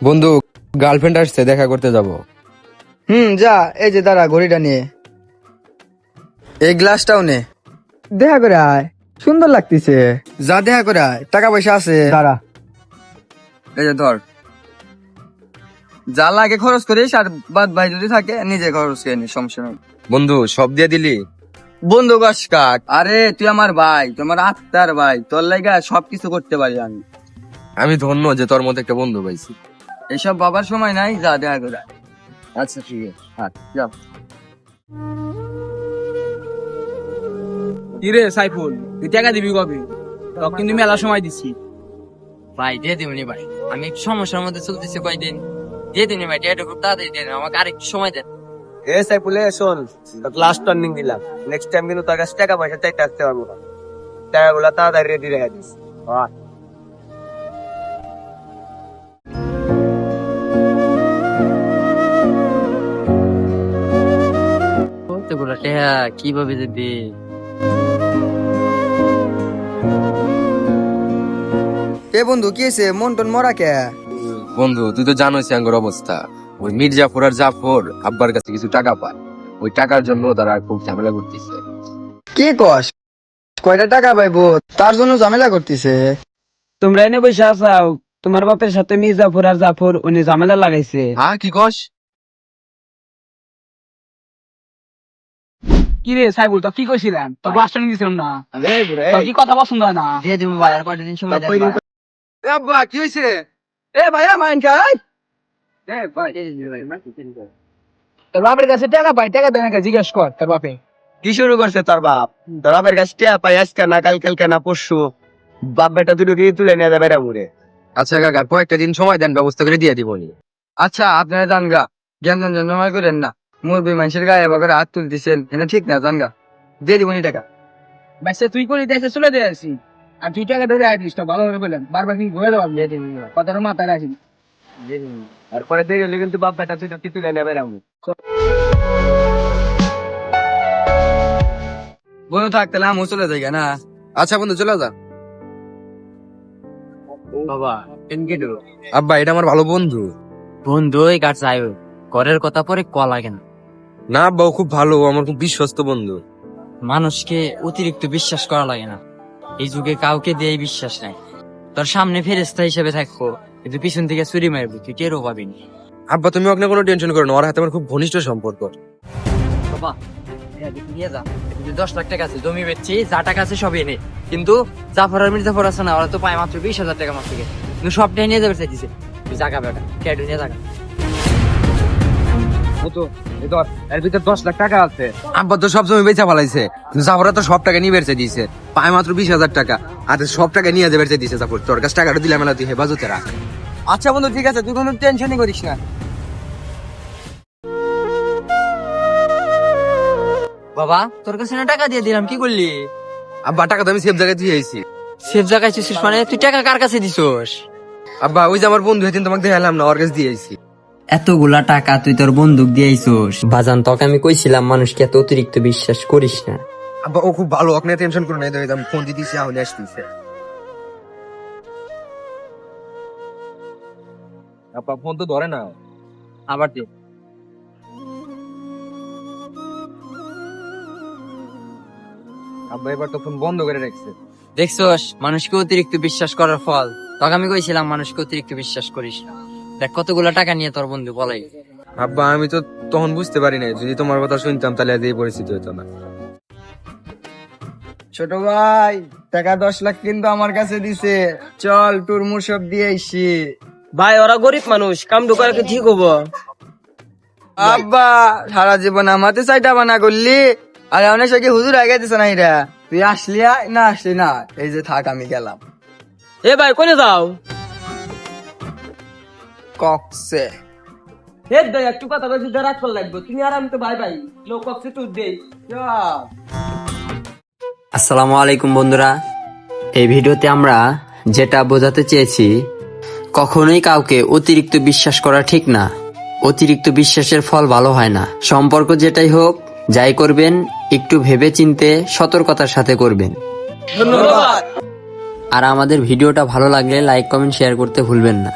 বন্ধু, গার্লফ্রেন্ড আসছে, দেখা করতে যাব। যা, এই যে দাঁড়া, ঘড়িটা নিয়ে এই গ্লাসটাও নে, দেখা করে আয়, সুন্দর লাগতেছে। যা, দেখা করে আয়, টাকা পয়সা আছে, দাঁড়া, এই যে ধর, যা লাগে খরচ করিস, আর বাদ ভাই যদি থাকে নিজে খরচ করে নিস, সমস্যা নেই। বন্ধু, সব দিয়ে দিলি? বন্ধু গাছ কাক, আরে তুই আমার ভাই, তোমার আত্মার ভাই, তোর লাগা সবকিছু করতে পারি আমি। আমি ধন্য যে তোর মতো একটা বন্ধু পাইছি। এইসব বাবার সময় নাই, যা দেখা করে আয়। আচ্ছা ঠিক আছে, যাও। কিরে সাইফুল, তুই টাকা দিবি কবে? তখন কিন্তু মেলা সময় দিচ্ছি। ভাই দিয়ে দিবনি ভাই, আমি একটু সমস্যার মধ্যে চলতেছি কয়দিন, দিয়ে দিবনি ভাই, এটা খুব তাড়াতাড়ি দেন, আমাকে আরেকটু সময় দেন। এ সাইফুল, শোন, লাস্ট টার্নিং দিলাম, নেক্সট টাইম কিন্তু তোর কাছে টাকা পয়সা চাইতে আসতে পারবো না। টাকাগুলো তাড়াতাড়ি রেডি রেখে দিস। কতগুলো টাকা কিভাবে দিবি? এ বন্ধু, কি হয়েছে? মন টন মরা কে? বন্ধু, তুই তো জানোই আঙ্গুর অবস্থা। ওই মির্জাফর আর জাফর আব্বার কাছে কিছু টাকা পায়, ওই টাকার জন্য তারা খুব ঝামেলা করতেছে। কে কস? কয়টা টাকা পাইবো, তার জন্য ঝামেলা করতেছে? তোমরা এনে বসে আসাও, তোমার বাপের সাথে মির্জাফর আর জাফর উনি ঝামেলা লাগাইছে। হ্যাঁ, কি কস? কি রে সাইফুল, তো কি কইছিলাম? তোর লাস্ট টার্নিং দিছিলাম না, তোর কি কথা পছন্দ হয় না? দিয়ে দিব ভাই, আর কয়টা দিন সময় দেন ভাই। আব্বা, কি হয়েছে? এ ভাইয়া, মাইন খাই। তোর বাপের কাছে টাকা পাই, টাকা দেয় না, জিজ্ঞেস কর তোর বাপে। কি শুরু করছে তোর বাপ? তোর বাপের কাছে টিয়া পাই আজকে না, কালকে না, পরশু বাপ বেটা দুটো কি তুলে নিয়ে যাবে ঘুরে। আচ্ছা কাকা, কয়েকটা দিন সময় দেন, ব্যবস্থা করে দিয়ে দিবনি। আচ্ছা, আপনারা জানগা, জ্ঞান জন্মায় করেন না। মুরবি মানুষের গায়ে বাগারে হাত তুলতেছেন, এটা ঠিক না, জানগা। দিয়ে দিবনি টাকা। বাইসে তুই করে দেশে চলে দিয়ে আসি, আর তুই টাকা ধরে আইতিস তো ভালো করে বললেন, বারবার কি ঘুরে দেওয়া কথাটা মাথায় রাখি। আর পরে দেরি হলে কিন্তু বাপ বেটা দুটো কি তুলে নিয়ে বেড়াবো। বন্ধু থাকতে আমিও চলে যাই না। আচ্ছা বন্ধু, চলে যা। বাবা এনগেডো আব্বা, এটা আমার ভালো বন্ধু। বন্ধু ওই কাজ চাই, ঘরের কথা পরে ক লাগে না। না আব্বা, ও খুব ভালো, ও আমার খুব বিশ্বস্ত বন্ধু। মানুষকে অতিরিক্ত বিশ্বাস করা লাগে না, এই যুগে কাউকে দিয়ে বিশ্বাস নাই। তোর সামনে ফেরেস্তা হিসেবে থাকবো, কিন্তু পিছন থেকে চুরি মারবি, তুই টেরও পাবিনি। আব্বা, তুমি ওখানে কোনো টেনশন করো না, ওর হাতে আমার খুব ঘনিষ্ঠ সম্পর্ক। বাবা নিয়ে যা, 10 লাখ টাকা আছে, জমি বেচছি, যা টাকা আছে সব এনে। কিন্তু জাফর আর মির্জাফর আছে না, ওরা তো পায় মাত্র 20,000 টাকা মাস থেকে, কিন্তু সবটাই নিয়ে যাবে চাইছে। তুই জাগা বেটা, ক্যাডু নিয়ে জাগা। এর ভিতর 10 লাখ টাকা আছে। আব্বা তো সব জমি বেচা ফেলাইছে, কিন্তু জাফরা তো সব টাকা নিয়ে বেরছে দিয়েছে, পায় মাত্র 20,000 টাকা। আর সব টাকা নিয়ে বেরছে দিয়েছে জাফর। তোর কাছে টাকাটা দিলাম না, তুই হেফাজতে রাখ। আচ্ছা বন্ধু, ঠিক আছে, তুই কোনো টেনশনই করিস না। বাবা তোর কাছে না টাকা দিয়ে দিলাম, কি করলি? আব্বা, টাকা তো আমি সেফ জায়গায় দিয়ে আইছি। সেফ জায়গায় ছিস মানে? তুই টাকা কার কাছে দিছস? আব্বা, ওই যে আমার বন্ধু হেদিন তোমাকে দেখালাম না, ওর কাছে দিয়ে আইছি। এতগুলা টাকা তুই তোর বন্দুক দিয়েছিস? বাজান, তোকে আমি কইছিলাম মানুষকে এত অতিরিক্ত বিশ্বাস করিস না। আব্বা, ও খুব ভালো, ওকে টেনশন করো না। আমি ফোন দিয়ে দিছি, আহলে আসতেছে। আব্বা ফোন তো ধরে না। আবার দে। আব্বা এবার তো ফোন বন্ধ করে রাখছে। দেখছস মানুষকে অতিরিক্ত বিশ্বাস করার ফল? তোকে আমি কইছিলাম মানুষকে অতিরিক্ত বিশ্বাস করিস না। দেখ কতগুলা টাকা নিয়ে তোর বন্ধু পলাই। আব্বা, আমি তো তখন বুঝতে পারি নাই, যদি তোমার কথা শুনতাম তাহলে আজ এই পরিস্থিতি হতো না। ছোট ভাই, টাকা 10 লাখ কিন্তু আমার কাছে দিছে, চল টুর মুর সব দিয়ে আইসি। ভাই ওরা গরিব মানুষ, কাম ঢুকার ঠিক হবো। আব্বা, সারা জীবন আমাতে চাইটা বানা করলি, আর অনেক সঙ্গে হুজুর আগে দিছে না। এটা তুই আসলি আয়, না আসলি না, এই যে থাক, আমি গেলাম। এ ভাই কোনে যাও? কক্সে। হে ভাই একটু কথা বলছি, রাখ ফল লাগবে, তুমি আর আমি তো ভাই ভাই, লোক অক্সে টুর দেই। আসসালামু আলাইকুম বন্ধুরা, এই ভিডিওতে আমরা যেটা বোঝাতে চেয়েছি, কখনোই কাউকে অতিরিক্ত বিশ্বাস করা ঠিক না। অতিরিক্ত বিশ্বাসের ফল ভালো হয় না। সম্পর্ক যেটাই হোক, যাই করবেন একটু ভেবে চিনতে সতর্কতার সাথে করবেন। ধন্যবাদ। আর আমাদের ভিডিওটা ভালো লাগলে লাইক কমেন্ট শেয়ার করতে ভুলবেন না।